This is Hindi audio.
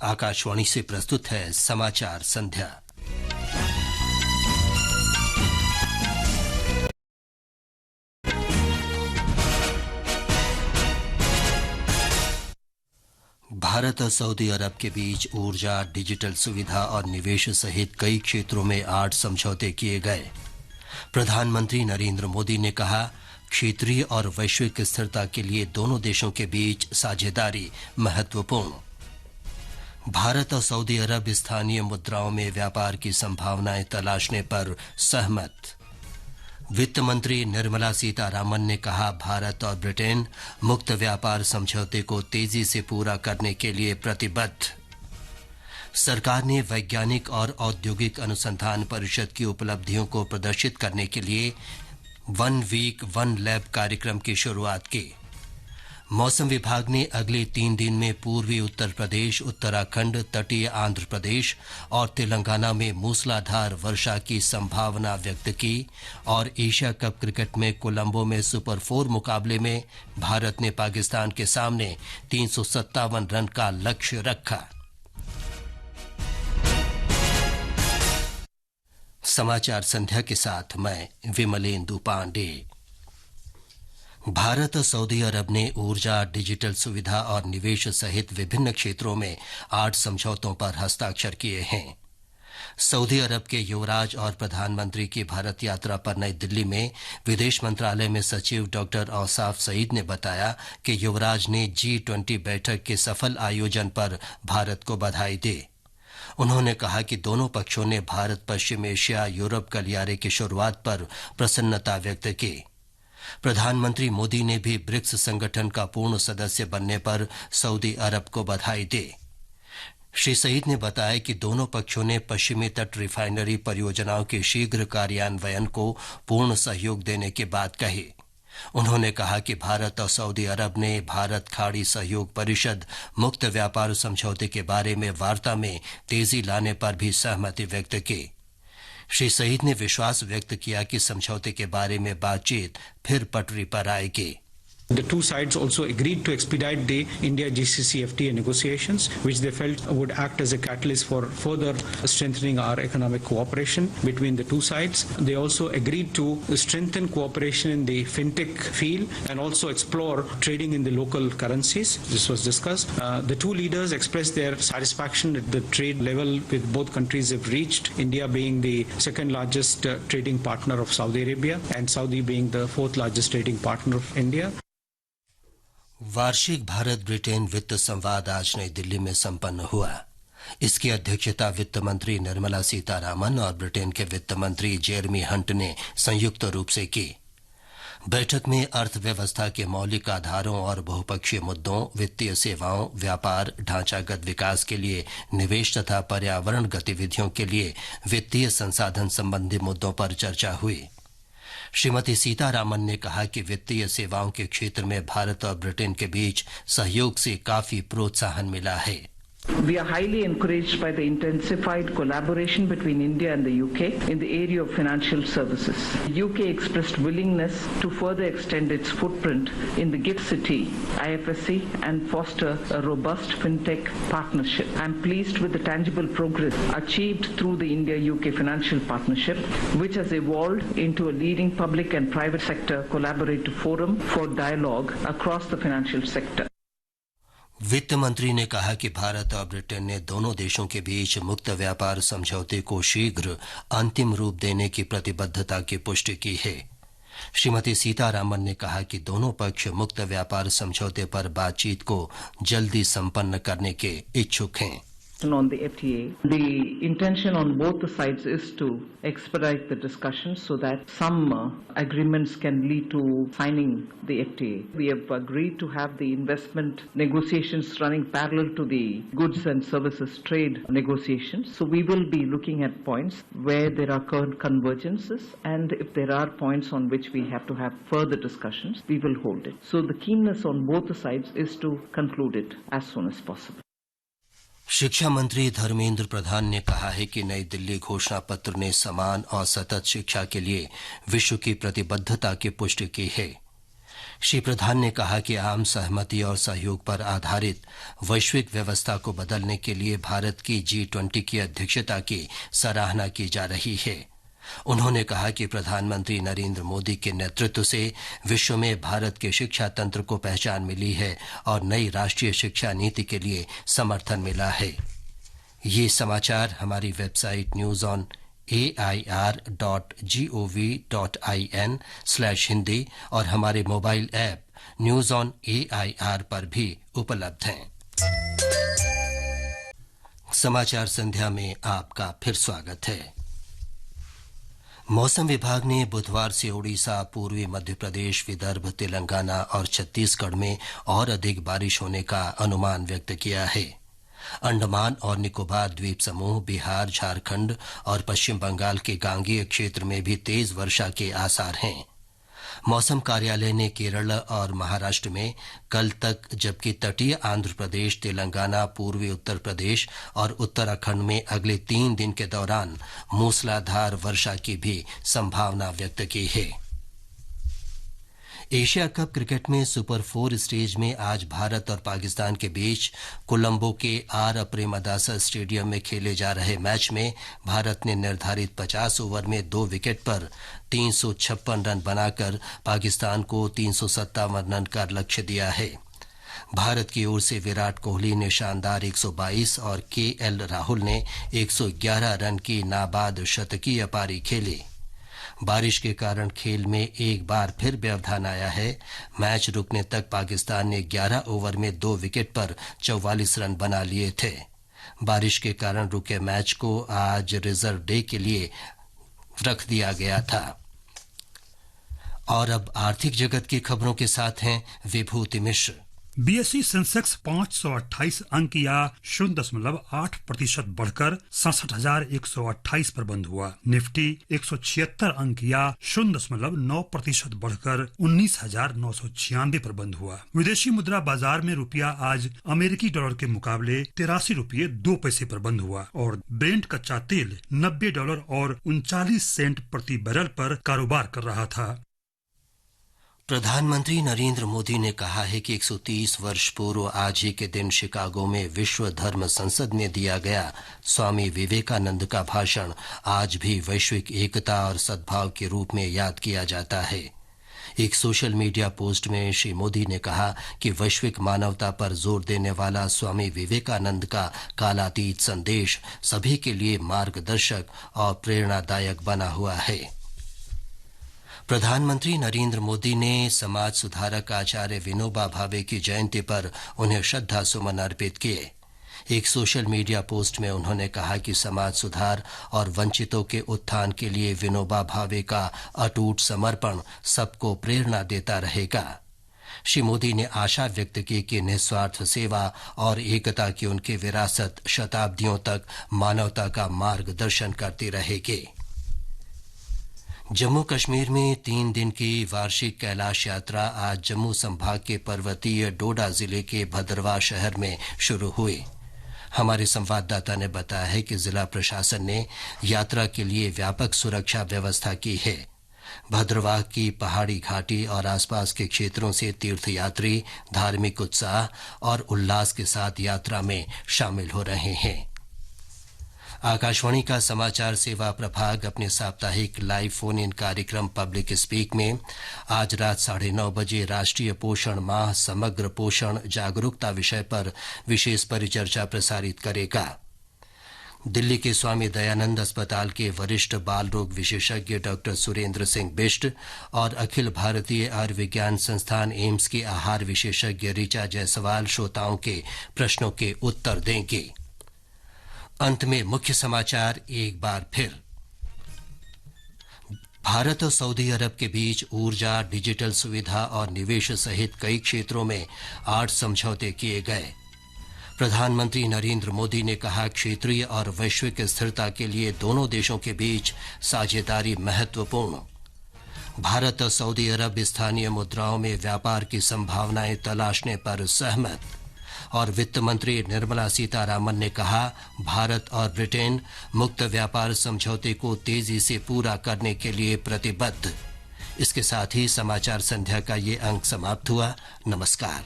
आकाशवाणी से प्रस्तुत है समाचार संध्या। भारत और सऊदी अरब के बीच ऊर्जा, डिजिटल सुविधा और निवेश सहित कई क्षेत्रों में 8 समझौते किए गए। प्रधानमंत्री नरेंद्र मोदी ने कहा, क्षेत्रीय और वैश्विक स्थिरता के लिए दोनों देशों के बीच साझेदारी महत्वपूर्ण। भारत और सऊदी अरब स्थानीय मुद्राओं में व्यापार की संभावनाएं तलाशने पर सहमत। वित्त मंत्री निर्मला सीतारामन ने कहा, भारत और ब्रिटेन मुक्त व्यापार समझौते को तेजी से पूरा करने के लिए प्रतिबद्ध। सरकार ने वैज्ञानिक और औद्योगिक अनुसंधान परिषद की उपलब्धियों को प्रदर्शित करने के लिए 1 वीक 1 लैब कार्यक्रम की शुरुआत की। मौसम विभाग ने अगले 3 दिन में पूर्वी उत्तर प्रदेश, उत्तराखंड, तटीय आंध्र प्रदेश और तेलंगाना में मूसलाधार वर्षा की संभावना व्यक्त की। और एशिया कप क्रिकेट में कोलंबो में सुपर 4 मुकाबले में भारत ने पाकिस्तान के सामने 357 रन का लक्ष्य रखा। समाचार संध्या के साथ मैं विमलेंदु पांडे। भारत और सऊदी अरब ने ऊर्जा, डिजिटल सुविधा और निवेश सहित विभिन्न क्षेत्रों में 8 समझौतों पर हस्ताक्षर किए हैं। सऊदी अरब के युवराज और प्रधानमंत्री की भारत यात्रा पर नई दिल्ली में विदेश मंत्रालय में सचिव डॉक्टर औसाफ सईद ने बताया कि युवराज ने G20 बैठक के सफल आयोजन पर भारत को बधाई दी। उन्होंने कहा कि दोनों पक्षों ने भारत पश्चिम एशिया यूरोप गलियारे की शुरुआत पर प्रसन्नता व्यक्त की। प्रधानमंत्री मोदी ने भी ब्रिक्स संगठन का पूर्ण सदस्य बनने पर सऊदी अरब को बधाई दी। श्री सईद ने बताया कि दोनों पक्षों ने पश्चिमी तट रिफाइनरी परियोजनाओं के शीघ्र कार्यान्वयन को पूर्ण सहयोग देने की बात कही। उन्होंने कहा कि भारत और सऊदी अरब ने भारत खाड़ी सहयोग परिषद मुक्त व्यापार समझौते के बारे में वार्ता में तेजी लाने पर भी सहमति व्यक्त की। श्री सईद ने विश्वास व्यक्त किया कि समझौते के बारे में बातचीत फिर पटरी पर आएगी। The two sides also agreed to expedite the India-GCC-FTA negotiations, which they felt would act as a catalyst for further strengthening our economic cooperation between the two sides. They also agreed to strengthen cooperation in the fintech field and also explore trading in the local currencies. This was discussed. The two leaders expressed their satisfaction at the trade level with both countries have reached, India being the second largest trading partner of Saudi Arabia and Saudi being the 4th largest trading partner of India. वार्षिक भारत ब्रिटेन वित्त संवाद आज नई दिल्ली में संपन्न हुआ। इसकी अध्यक्षता वित्त मंत्री निर्मला सीतारामन और ब्रिटेन के वित्त मंत्री जेरेमी हंट ने संयुक्त रूप से की। बैठक में अर्थव्यवस्था के मौलिक आधारों और बहुपक्षीय मुद्दों, वित्तीय सेवाओं, व्यापार, ढांचागत विकास के लिए निवेश तथा पर्यावरण गतिविधियों के लिए वित्तीय संसाधन संबंधी मुद्दों पर चर्चा हुई। श्रीमती सीतारामन ने कहा कि वित्तीय सेवाओं के क्षेत्र में भारत और ब्रिटेन के बीच सहयोग से काफी प्रोत्साहन मिला है। We are highly encouraged by the intensified collaboration between India and the UK in the area of financial services. The UK expressed willingness to further extend its footprint in the GIFT City, IFSC, and foster a robust fintech partnership. I am pleased with the tangible progress achieved through the India-UK financial partnership, which has evolved into a leading public and private sector collaborative forum for dialogue across the financial sector. वित्त मंत्री ने कहा कि भारत और ब्रिटेन ने दोनों देशों के बीच मुक्त व्यापार समझौते को शीघ्र अंतिम रूप देने की प्रतिबद्धता की पुष्टि की है। श्रीमती सीतारामन ने कहा कि दोनों पक्ष मुक्त व्यापार समझौते पर बातचीत को जल्दी संपन्न करने के इच्छुक हैं। On the FTA, the intention on both the sides is to expedite the discussions so that some agreements can lead to signing the FTA. We have agreed to have the investment negotiations running parallel to the goods and services trade negotiations. So we will be looking at points where there are current convergences, and if there are points on which we have to have further discussions, we will hold it. So the keenness on both the sides is to conclude it as soon as possible. शिक्षा मंत्री धर्मेंद्र प्रधान ने कहा है कि नई दिल्ली घोषणा पत्र ने समान और सतत शिक्षा के लिए विश्व की प्रतिबद्धता की पुष्टि की है। श्री प्रधान ने कहा कि आम सहमति और सहयोग पर आधारित वैश्विक व्यवस्था को बदलने के लिए भारत की G20 की अध्यक्षता की सराहना की जा रही है। उन्होंने कहा कि प्रधानमंत्री नरेंद्र मोदी के नेतृत्व से विश्व में भारत के शिक्षा तंत्र को पहचान मिली है और नई राष्ट्रीय शिक्षा नीति के लिए समर्थन मिला है। ये समाचार हमारी वेबसाइट newson.air.gov.in/hindi और हमारे mobile app news on AIR पर भी उपलब्ध हैं। समाचार संध्या में आपका फिर स्वागत है। मौसम विभाग ने बुधवार से ओडिशा, पूर्वी मध्य प्रदेश, विदर्भ, तेलंगाना और छत्तीसगढ़ में और अधिक बारिश होने का अनुमान व्यक्त किया है। अंडमान और निकोबार द्वीप समूह, बिहार, झारखंड और पश्चिम बंगाल के गांगेय क्षेत्र में भी तेज वर्षा के आसार हैं। मौसम कार्यालय ने केरल और महाराष्ट्र में कल तक, जबकि तटीय आंध्र प्रदेश, तेलंगाना, पूर्वी उत्तर प्रदेश और उत्तराखंड में अगले 3 दिन के दौरान मूसलाधार वर्षा की भी संभावना व्यक्त की है। एशिया कप क्रिकेट में सुपर 4 स्टेज में आज भारत और पाकिस्तान के बीच कोलंबो के आर प्रेमदासा स्टेडियम में खेले जा रहे मैच में भारत ने निर्धारित 50 ओवर में 2 विकेट पर 356 रन बनाकर पाकिस्तान को 357 रन का लक्ष्य दिया है। भारत की ओर से विराट कोहली ने शानदार 122 और KL राहुल ने 111 रन की नाबाद शतकीय पारी खेली। बारिश के कारण खेल में एक बार फिर व्यवधान आया है। मैच रुकने तक पाकिस्तान ने 11 ओवर में 2 विकेट पर 44 रन बना लिए थे। बारिश के कारण रुके मैच को आज रिजर्व डे के लिए रख दिया गया था। और अब आर्थिक जगत की खबरों के साथ हैं विभूति मिश्र। BSE सेंसेक्स 528 अंक या 0.8% बढ़कर 67,128 पर बंद हुआ। निफ्टी 176 अंक या 0.9% बढ़कर 19,996 पर बंद हुआ। विदेशी मुद्रा बाजार में रुपया आज अमेरिकी डॉलर के मुकाबले 83 रुपये 2 पैसे पर बंद हुआ और ब्रेंट कच्चा तेल $90 और 39 सेंट प्रति बैरल पर कारोबार कर रहा था। प्रधानमंत्री नरेंद्र मोदी ने कहा है कि 130 वर्ष पूर्व आज ही के दिन शिकागो में विश्व धर्म संसद में दिया गया स्वामी विवेकानंद का भाषण आज भी वैश्विक एकता और सद्भाव के रूप में याद किया जाता है। एक सोशल मीडिया पोस्ट में श्री मोदी ने कहा कि वैश्विक मानवता पर जोर देने वाला स्वामी विवेकानंद का कालातीत संदेश सभी के लिए मार्गदर्शक और प्रेरणादायक बना हुआ है। प्रधानमंत्री नरेंद्र मोदी ने समाज सुधारक आचार्य विनोबा भावे की जयंती पर उन्हें श्रद्धा सुमन अर्पित किए। एक सोशल मीडिया पोस्ट में उन्होंने कहा कि समाज सुधार और वंचितों के उत्थान के लिए विनोबा भावे का अटूट समर्पण सबको प्रेरणा देता रहेगा। श्री मोदी ने आशा व्यक्त की कि निस्वार्थ सेवा और एकता की उनकी विरासत शताब्दियों तक मानवता का मार्गदर्शन करती रहेगी। जम्मू कश्मीर में 3 दिन की वार्षिक कैलाश यात्रा आज जम्मू संभाग के पर्वतीय डोडा जिले के भद्रवाह शहर में शुरू हुई। हमारे संवाददाता ने बताया है कि जिला प्रशासन ने यात्रा के लिए व्यापक सुरक्षा व्यवस्था की है। भद्रवाह की पहाड़ी घाटी और आसपास के क्षेत्रों से तीर्थयात्री धार्मिक उत्साह और उल्लास के साथ यात्रा में शामिल हो रहे हैं। आकाशवाणी का समाचार सेवा प्रभाग अपने साप्ताहिक लाइव फोन इन कार्यक्रम पब्लिक स्पीक में आज रात 9:30 बजे राष्ट्रीय पोषण माह समग्र पोषण जागरूकता विषय पर विशेष परिचर्चा प्रसारित करेगा। दिल्ली के स्वामी दयानंद अस्पताल के वरिष्ठ बाल रोग विशेषज्ञ डॉक्टर सुरेंद्र सिंह बिष्ट और अखिल भारतीय आयुर्विज्ञान संस्थान एम्स की आहार विशेषज्ञ ऋचा जायसवाल श्रोताओं के प्रश्नों के उत्तर देंगे। अंत में मुख्य समाचार एक बार फिर। भारत और सऊदी अरब के बीच ऊर्जा, डिजिटल सुविधा और निवेश सहित कई क्षेत्रों में 8 समझौते किए गए। प्रधानमंत्री नरेंद्र मोदी ने कहा, क्षेत्रीय और वैश्विक स्थिरता के लिए दोनों देशों के बीच साझेदारी महत्वपूर्ण। भारत और सऊदी अरब स्थानीय मुद्राओं में व्यापार की संभावनाएं तलाशने पर सहमत। और वित्त मंत्री निर्मला सीतारामन ने कहा, भारत और ब्रिटेन मुक्त व्यापार समझौते को तेजी से पूरा करने के लिए प्रतिबद्ध। इसके साथ ही समाचार संध्या का ये अंक समाप्त हुआ। नमस्कार।